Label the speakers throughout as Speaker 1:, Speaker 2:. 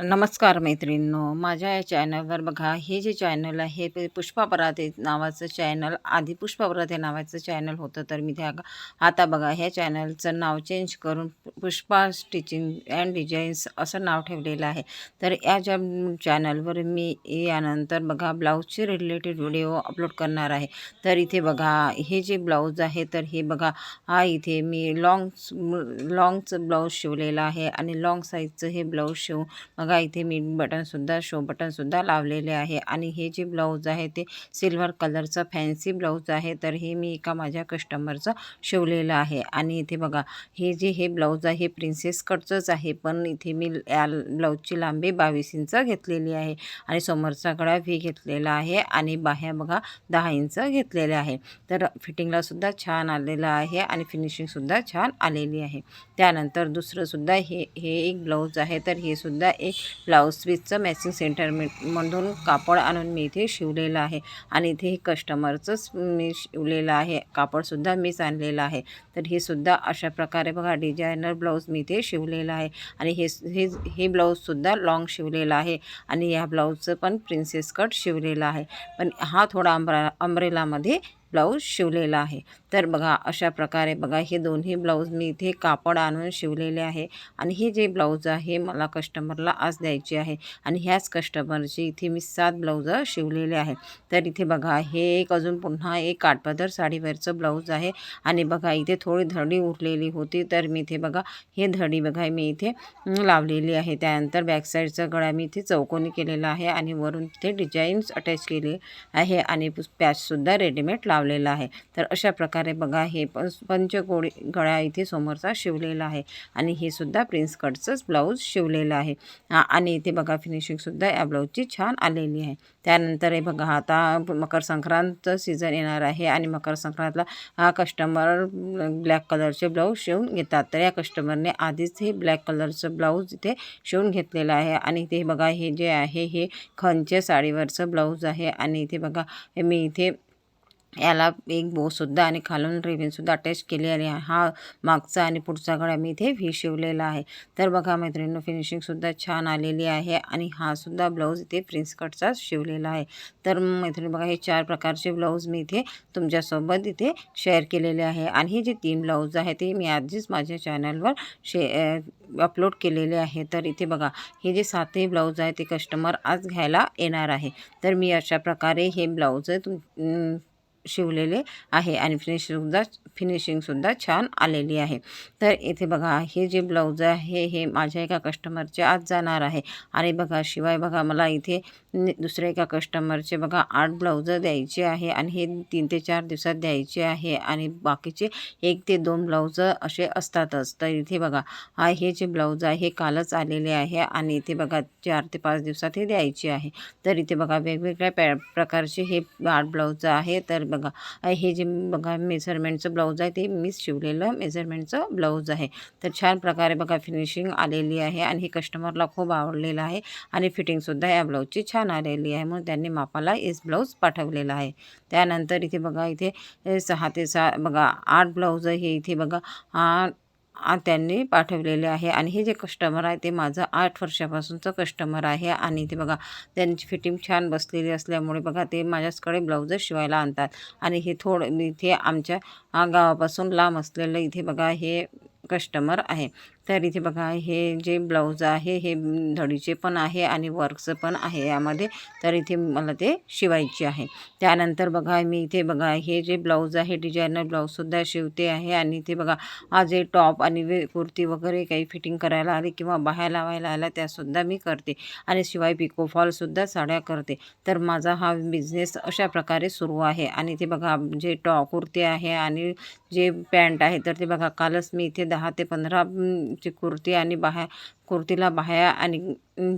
Speaker 1: नमस्कार मैत्रिणींनो, माझ्या या चॅनलवर बघा, हे जे चॅनल आहे ते पुष्पा पराते नावाचं चॅनल, आधी पुष्पा पराते नावाचं चॅनल होतं. तर मी आता बघा ह्या चॅनलचं नाव चेंज करून पुष्पा स्टिचिंग अँड डिझाईन्स असं नाव ठेवलेलं आहे. तर या चॅनलवर मी यानंतर बघा ब्लाऊजचे रिलेटेड व्हिडिओ अपलोड करणार आहे. तर इथे बघा हे जे ब्लाऊज आहे, तर हे बघा इथे मी लॉंगचं ब्लाऊज शिवलेलं आहे आणि लॉंग साईजचं हे ब्लाऊज शिवून बघा इथे मी शो बटनसुद्धा लावलेले आहे. आणि हे जे ब्लाऊज आहे ते सिल्वर कलरचं फॅन्सी ब्लाऊज आहे. तर हे मी एका माझ्या कस्टमरचं शिवलेलं आहे. आणि इथे बघा हे ब्लाऊज आहे प्रिन्सेस कटचंच आहे, पण इथे मी या ब्लाऊजची लांबी 22 इंच घेतलेली आहे आणि समोरचा गळा व्ही घेतलेला आहे आणि बाह्या बघा 10 इंच घेतलेले आहे. तर फिटिंगलासुद्धा छान आलेलं आहे आणि फिनिशिंगसुद्धा छान आलेली आहे. त्यानंतर दुसरंसुद्धा हे हे एक ब्लाऊज आहे. तर हे सुद्धा एक ब्लाऊज पीसचं मॅचिंग सेंटरमधून कापड आणून मी इथे शिवलेलं आहे आणि इथे हे कस्टमरचंच मी शिवलेलं आहे, कापडसुद्धा मीच आणलेलं आहे. तर हे सुद्धा अशा प्रकारे बघा डिझायनर ब्लाऊज मी इथे शिवलेलं आहे आणि हे ब्लाऊजसुद्धा लॉंग शिवलेलं आहे आणि या ब्लाऊजचं पण प्रिन्सेस कट शिवलेला आहे, पण हा थोडा अंब्रेलामध्ये ब्लाऊज शिवलेला आहे. तर बघा अशा प्रकारे बघा हे दोन्ही ब्लाऊज मी इथे कापड आणून शिवलेले आहे आणि हे जे ब्लाऊज आहे मला कस्टमरला आज द्यायचे आहे आणि ह्याच कस्टमरची इथे मी 7 ब्लाऊज शिवलेले आहे. तर इथे बघा हे एक अजून पुन्हा एक काठपदर साडीवरचं ब्लाऊज आहे आणि बघा इथे थोडी धडी उरलेली होती, तर मी इथे बघा हे धडी बघा मी इथे लावलेली आहे. त्यानंतर बॅक साईडचा गळा मी इथे चौकोनी केलेला आहे आणि वरून तिथे डिझाईन्स अटॅच केले आहे आणि पॅचसुद्धा रेडीमेड लावलेला आहे. तर अशा प्रकारे बघा हे पंचकोळी गळा इथे समोरचा शिवलेला आहे आणि हे सुद्धा प्रिन्स कटचंच ब्लाऊज शिवलेलं आहे. आणि इथे बघा फिनिशिंगसुद्धा या ब्लाऊजची छान आलेली आहे. त्यानंतर हे बघा आता मकर संक्रांतचं सीझन येणार आहे आणि मकर संक्रांतला कस्टमर ब्लॅक कलरचे ब्लाऊज शिवून घेतात. तर या कस्टमरने आधीच हे ब्लॅक कलरचं ब्लाऊज इथे शिवून घेतलेलं आहे आणि ते बघा हे जे आहे हे खणच्या साडीवरचं ब्लाऊज आहे आणि इथे बघा मी इथे याला एक बोसुद्धा आणि खालून रिबीनसुद्धा अटॅच केलेली आहे. हा मागचा आणि पुढचा गळा मी इथे व्ही शिवलेला आहे. तर बघा मैत्रिणींनो फिनिशिंगसुद्धा छान आलेली आहे आणि हा सुद्धा ब्लाऊज इथे प्रिन्स कटचा शिवलेला आहे. तर मैत्रिणी बघा हे 4 प्रकारचे ब्लाऊज मी इथे तुमच्यासोबत इथे शेअर केलेले आहे आणि हे जे 3 ब्लाऊज आहे ते मी आधीच माझ्या चॅनलवर अपलोड केलेले आहे. तर इथे बघा हे जे 7ही ब्लाऊज आहे ते कस्टमर आज घ्यायला येणार आहे. तर मी अशा प्रकारे हे ब्लाऊज शिवलेले आहे आणि फिनिशिंगसुद्धा छान आलेली आहे. तर इथे बघा हे जे ब्लाऊज आहे हे माझ्या एका कस्टमरचे आज जाणार आहे आणि बघा शिवाय बघा मला इथे दुसऱ्या एका कस्टमरचे बघा 8 ब्लाऊज द्यायचे आहे आणि हे 3 ते 4 दिवसात द्यायचे आहे आणि बाकीचे 1 ते 2 ब्लाऊज असे असतातच. तर इथे बघा हे जे ब्लाऊज आहे हे कालच आलेले आहे आणि इथे बघा 4 ते 5 दिवसात हे द्यायचे आहे. तर इथे बघा वेगवेगळ्या प्रकारचे हे 8 ब्लाऊज आहे. तर बघा हे जे बघा मेजरमेंटचं ब्लाऊज आहे ते मीच शिवलेलं मेजरमेंटचं ब्लाऊज आहे. तर छान प्रकारे बघा फिनिशिंग आलेली आहे आणि हे कस्टमरला खूप आवडलेलं आहे आणि फिटिंगसुद्धा या ब्लाऊजची छान आलेली आहे, म्हणून त्यांनी मापाला हेच ब्लाऊज पाठवलेला आहे. त्यानंतर इथे बघा इथे 6 ते 6 बघा 8 ब्लाऊज हे इथे बघा त्यांनी पाठवलेले आहे आणि हे जे कस्टमर आहे ते माझं 8 वर्षापासूनचं कस्टमर आहे आणि इथे बघा त्यांची फिटिंग छान बसलेली असल्यामुळे बघा ते माझ्याचकडे ब्लाऊज शिवायला आणतात आणि हे थोडं इथे आमच्या गावापासून लांब असलेलं इथे बघा हे कस्टमर आहे. तर इथे बघा हे जे ब्लाऊज आहे हे धडीचे पण आहे आणि वर्कचं पण आहे यामध्ये. तर इथे मला ते शिवायचे आहे. त्यानंतर बघा मी इथे बघा हे जे ब्लाऊज आहे डिझायनर ब्लाऊजसुद्धा शिवते आहे आणि इथे बघा जे टॉप आणि कुर्ती वगैरे काही फिटिंग करायला आली किंवा बाह्या लावायला आल्या त्यासुद्धा मी करते आणि शिवाय पिको फॉलसुद्धा साड्या करते. तर माझा हा बिझनेस अशा प्रकारे सुरू आहे. आणि ते बघा जे कुर्ती आहे आणि जे पॅन्ट आहे तर ते बघा कालच मी इथे 10 ते 15 ची कुर्ती आणि कुर्तीला बाह्या आणि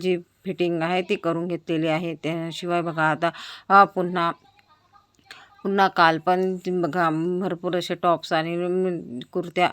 Speaker 1: जी फिटिंग आहे ती करून घेतलेली आहे. त्याशिवाय बघा आता पुन्हा पुन्हा काल पण बघा भरपूर असे टॉप्स आणि कुर्त्या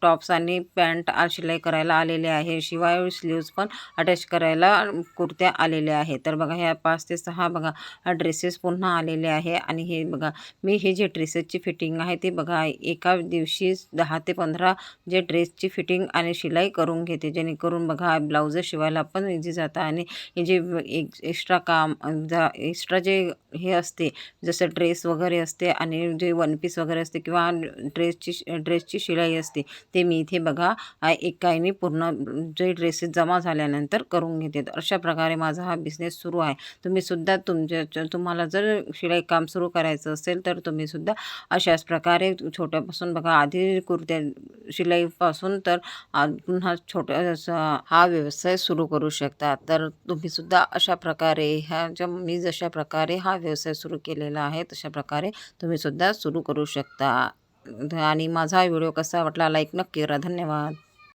Speaker 1: टॉप्स आणि पॅन्ट शिलाई करायला आलेले आहे. शिवाय स्लीव्ज पण अटॅच करायला कुर्त्या आलेल्या आहेत. तर बघा ह्या 5 ते 6 बघा ड्रेसेस पुन्हा आलेले आहे. आणि हे बघा मी हे जे ड्रेसेसची फिटिंग आहे ते बघा एका दिवशी 10 ते 15 जे ड्रेसची फिटिंग आणि शिलाई करून घेते, जेणेकरून बघा ब्लाउज शिवायला पण इझी जातं. आणि हे जे एक्स्ट्रा काम एक्स्ट्रा जे हे असते, जसं ड्रेस वगैरे असते आणि जे वन पीस वगैरे असते किंवा ड्रेसची शिलाई असते, ते मी इथे बघा एकाने पूर्ण जे ड्रेसेस जमा झाल्यानंतर करून घेते. तर अशा प्रकारे माझा हा बिझनेस सुरू आहे. तुम्हीसुद्धा तुम्हाला जर शिलाई काम सुरू करायचं असेल तर तुम्हीसुद्धा अशाच प्रकारे छोट्यापासून बघा आधी कुर्त्या शिलाईपासून तर पुन्हा छोट्या हा व्यवसाय सुरू करू शकता. तर तुम्हीसुद्धा अशा प्रकारे मी जशा प्रकारे हा व्यवसाय सुरू केलेला आहे तशा प्रकारे तुम्हीसुद्धा सुरू करू शकता. आणि माझा व्हिडिओ कसा वाटला लाईक नक्की करा. धन्यवाद.